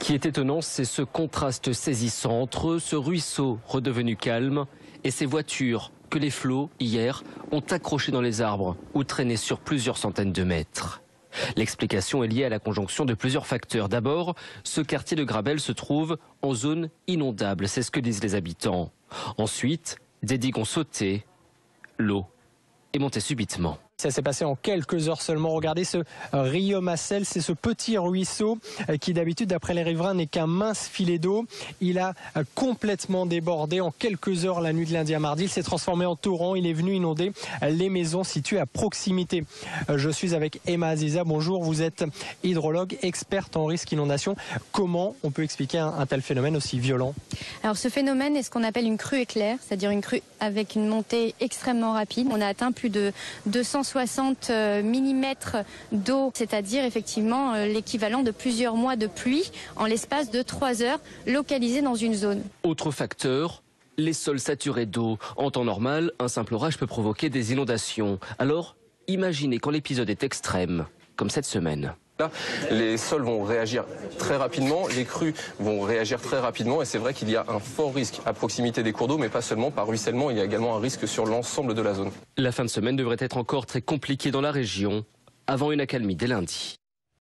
Ce qui est étonnant, c'est ce contraste saisissant entre ce ruisseau redevenu calme et ces voitures que les flots, hier, ont accrochées dans les arbres ou traînées sur plusieurs centaines de mètres. L'explication est liée à la conjonction de plusieurs facteurs. D'abord, ce quartier de Grabel se trouve en zone inondable, c'est ce que disent les habitants. Ensuite, des digues ont sauté, l'eau est montée subitement. Ça s'est passé en quelques heures seulement. Regardez ce Rio Massel, c'est ce petit ruisseau qui d'habitude, d'après les riverains, n'est qu'un mince filet d'eau. Il a complètement débordé en quelques heures la nuit de lundi à mardi. Il s'est transformé en torrent. Il est venu inonder les maisons situées à proximité. Je suis avec Emma Aziza. Bonjour, vous êtes hydrologue, experte en risque inondation. Comment on peut expliquer un tel phénomène aussi violent? Alors ce phénomène est ce qu'on appelle une crue éclair, c'est-à-dire une crue avec une montée extrêmement rapide. On a atteint plus de 260 mm d'eau, c'est-à-dire effectivement l'équivalent de plusieurs mois de pluie en l'espace de 3 heures, localisés dans une zone. Autre facteur, les sols saturés d'eau. En temps normal, un simple orage peut provoquer des inondations. Alors, imaginez quand l'épisode est extrême, comme cette semaine. Là, les sols vont réagir très rapidement, les crues vont réagir très rapidement et c'est vrai qu'il y a un fort risque à proximité des cours d'eau, mais pas seulement par ruissellement, il y a également un risque sur l'ensemble de la zone. La fin de semaine devrait être encore très compliquée dans la région, avant une accalmie dès lundi.